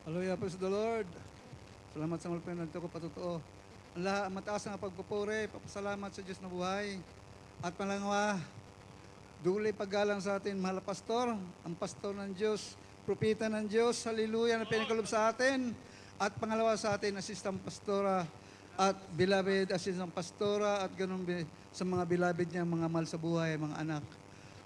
Hallelujah, praise the Lord. Salamat sa mga pinanto ko patotoo. Ang mataas na pagpupuri, papasalamat sa Diyos na buhay. At palangwa, duli paggalang sa atin, mahal na pastor, ang pastor ng Diyos, propeta ng Diyos, hallelujah, na pinakalob sa atin. At pangalawa sa atin, assistant pastora, at beloved assistant pastora, at ganun sa mga beloved niya, mga mahal sa buhay, mga anak.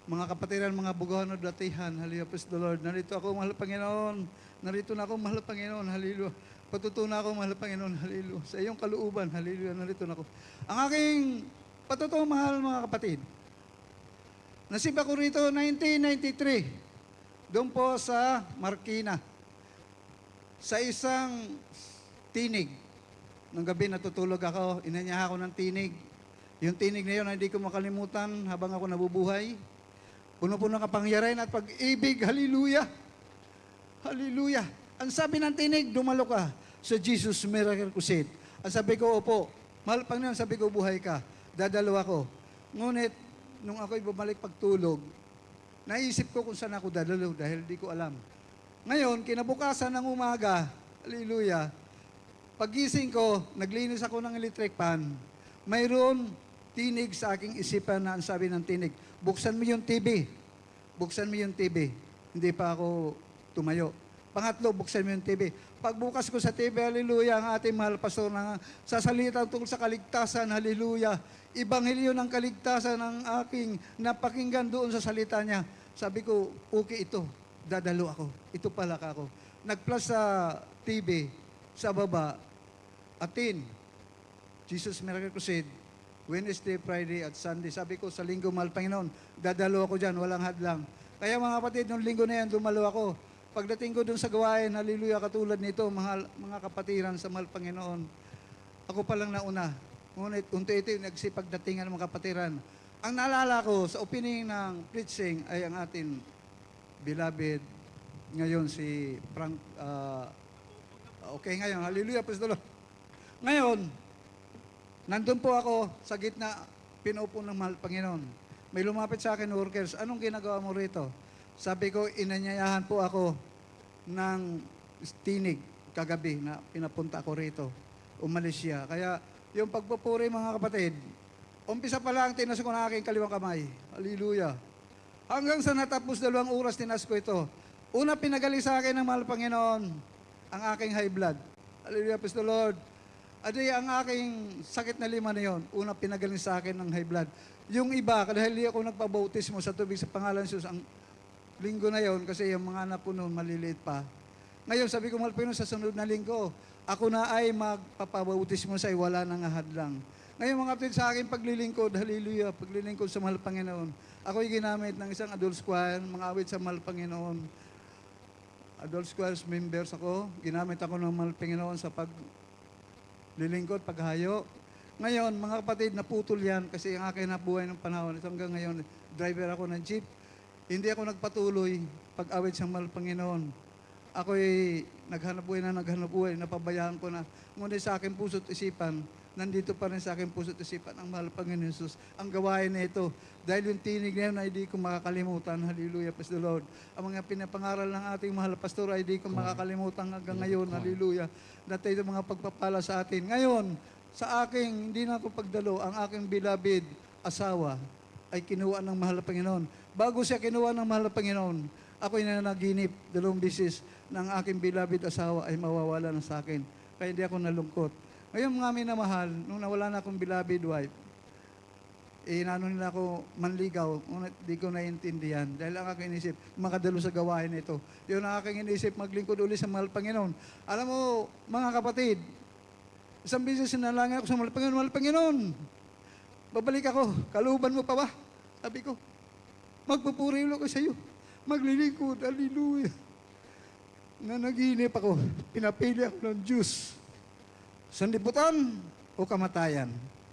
Mga kapatiran, mga bugahan o datihan, hallelujah, praise the Lord. Narito ako, mahal na Panginoon. Narito na ako, mahal na Panginoon, hallelujah. Patutunan ako, mahal na Panginoon, hallelujah. Sa iyong kalooban, hallelujah, narito na ako. Ang aking patutuo, mahal mga kapatid. Nasib ako rito, 1993. Doon po sa Marikina. Sa isang tinig. Nung gabi natutulog ako, inanyaha ako ng tinig. Yung tinig na yun, hindi ko makalimutan habang ako nabubuhay. Puno-puno ng kapangyarihan at pag-ibig. Hallelujah! Hallelujah! Ang sabi ng tinig, dumalo ka sa Jesus Miracle Crusade. Ang sabi ko, opo, mahal Panginoon, sabi ko, buhay ka. Dadalo ako. Ngunit, nung ako'y bumalik pagtulog, naisip ko kung saan ako dadalo dahil di ko alam. Ngayon, kinabukasan ng umaga, hallelujah, pagising ko, naglinis ako ng electric pan, mayroon tinig sa aking isipan na ang sabi ng tinig, buksan mo yung TV. Buksan mo yung TV. Hindi pa ako tumayo. Pangatlo, buksan mo yung TV. Pagbukas ko sa TV, hallelujah, ang ating mahal pastor na sasalita tungkol sa kaligtasan, hallelujah. Ibanghilyo ng kaligtasan ng aking napakinggan doon sa salita niya. Sabi ko, okay ito. Dadalo ako. Ito pala ka ako. Nag-plus sa TV, sa baba, atin, Jesus Miracle Crusade, Wednesday, Friday, at Sunday. Sabi ko, sa linggo, mahal Panginoon, dadalo ako dyan, walang hadlang. Kaya mga kapatid, nung linggo na yan, dumalo ako. Pagdating ko dun sa gawain, hallelujah, katulad nito, mga kapatiran sa mahal Panginoon, ako palang nauna. Ngunit, unti-unti, nagsipagdatingan ng mga kapatiran. Ang naalala ko sa opening ng preaching ay ang atin beloved, ngayon si Frank, okay ngayon, hallelujah, praise the Lord. Ngayon, nandun po ako sa gitna, pinupo ng mahal Panginoon. May lumapit sa akin workers, anong ginagawa mo rito? Sabi ko, inanyayahan po ako ng tinig kagabi na pinapunta ako rito. Umalis siya. Kaya yung pagpupuri mga kapatid, umpisa pa lang tinas ko na aking kaliwang kamay. Hallelujah. Hanggang sa natapos 2 oras tinas ko ito. Una pinagaling sa akin ng mahal Panginoon, ang aking high blood. Hallelujah, praise the Lord. Adi, ang aking sakit na lima na yon, una pinagaling sa akin ng high blood. Yung iba, dahil di ako nagpabautismo sa tubig sa pangalan ng Jesus, ang linggo na yon, kasi yung mga anak ko noon maliliit pa. Ngayon, sabi ko, mahal Panginoon, sa sunod na linggo, ako na ay magpapabautismo sa wala nang hadlang. Ngayon, mga kapatid, sa akin paglilingkod, hallelujah, paglilingkod sa mahal Panginoon, ako'y ginamit ng isang adult choir, mga awit sa mahal Panginoon. Adult choirs members ako, ginamit ako ng mahal Panginoon sa paglilingkod, paghayo. Ngayon, mga kapatid, naputol yan kasi ang akin nabuhay ng panahon. Ito hanggang ngayon, driver ako ng jeep. Hindi ako nagpatuloy pag-awit sa mahal Panginoon. Ako'y naghanap buhay, napabayaan ko na. Ngunit sa aking puso't isipan, nandito pa rin sa aking puso't isipan ang mahal Panginoon Jesus. Ang gawain na ito, dahil yung tinig na yun ay di ko makakalimutan. Hallelujah, praise the Lord. Ang mga pinapangaral ng ating mahal pastor ay di ko makakalimutan hanggang ngayon. Hallelujah. Dati ito mga pagpapala sa atin. Ngayon, sa aking, hindi na ako pagdalo, ang aking beloved asawa ay kinuha ng mahal na Panginoon. Bago siya kinuha ng mahal na Panginoon, ako'y nanaginip 2 beses ng aking beloved asawa ay mawawala na sa akin. Kaya hindi ako nalungkot. Ngayon mga minamahal, nung nawala na akong beloved wife, inano nila ako manligaw, ngunit di ko naiintindihan. Dahil ang aking inisip, makadalo sa gawain na ito. Yun ang aking inisip, maglingkod uli sa mahal Panginoon. Alam mo, mga kapatid, isang beses sinalangin ako sa mahal Panginoon, babalik ako, kalooban mo pa ba? Sabi ko, magpupuri ko sa iyo, maglilingkod, hallelujah. Nanaginip ako, pinapili ako ng Diyos, sanlibutan o kamatayan.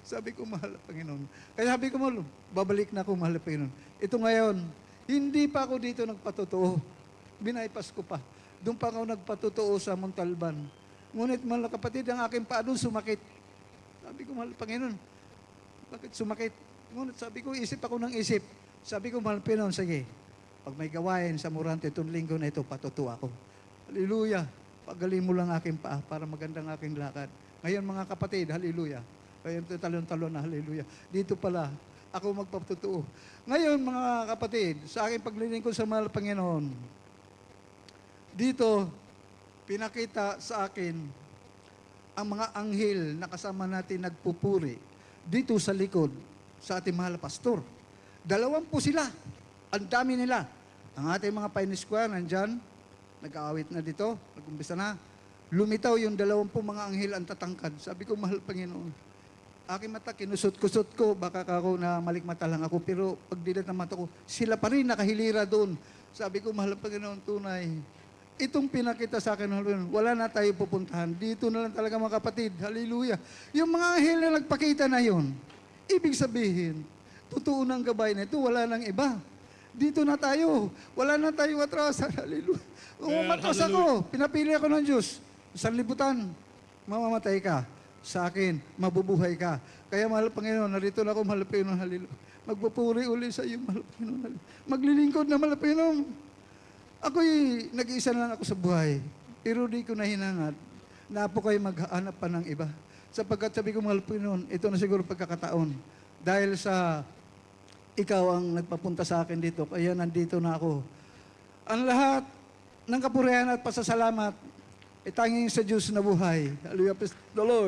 Sabi ko, mahal na Panginoon. Kaya sabi ko, babalik na ako, mahal na Panginoon. Ito ngayon, hindi pa ako dito nagpatotoo. Binaypas ko pa. Doon pa ako nagpatotoo sa Montalban. Ngunit, mahal na kapatid, ang aking paa doon sumakit. Sabi ko, mahal na Panginoon, bakit sumakit? Ngunit sabi ko, isip ako ng isip. Sabi ko, mahal na Panginoon, sige, pag may gawain sa Morante itong linggo na ito, patutuwa ako. Hallelujah. pagaling mo lang aking paa para magandang aking lakad. Ngayon mga kapatid, hallelujah. Ngayon talon-talon na hallelujah. Dito pala, ako magpapatutuo. Ngayon mga kapatid, sa aking paglilingkod sa mahal na Panginoon, dito, pinakita sa akin ang mga anghel na kasama natin nagpupuri dito sa likod sa ating mahal na pastor. 20 sila. Ang dami nila. Ang ating mga Pine Square, nandyan, nag-aawit na dito, nag-umpisa na. Lumitaw yung 20 mga anghel ang tatangkad. Sabi ko, mahal Panginoon, aking mata, kinusot-kusot ko, baka ako na malikmata lang ako, pero pag dilat ng mata ko, sila pa rin nakahilira doon. Sabi ko, mahal Panginoon, tunay, itong pinakita sa akin, wala na tayo pupuntahan. Dito na lang talaga mga kapatid. Hallelujah. Yung mga anghel na nagpakita na yon, ibig sabihin, totoo ng gabay na ito, wala nang iba. Dito na tayo. Wala na tayong atrasan. Hallelujah. Umatras ako. Pinapili ako ng Diyos. Sanlibutan, mamamatay ka. Sa akin, mabubuhay ka. Kaya mahal Panginoon, narito na ako, mahal Panginoon, hallelujah. Magpupuri uli sa iyo, mahal Panginoon. Hallelujah. Maglilingkod na, mahal Panginoon. Ako'y nag-iisa na lang ako sa buhay. Pero di ko na hinangad na po kayo maghanap pa ng iba. Sapagkat sabi ko, mahal Panginoon, ito na siguro pagkakataon. Dahil sa ikaw ang nagpapunta sa akin dito, kaya nandito na ako. Ang lahat ng kapurihan at pasasalamat ay tanging sa Diyos na buhay. Hallelujah, praise the Lord.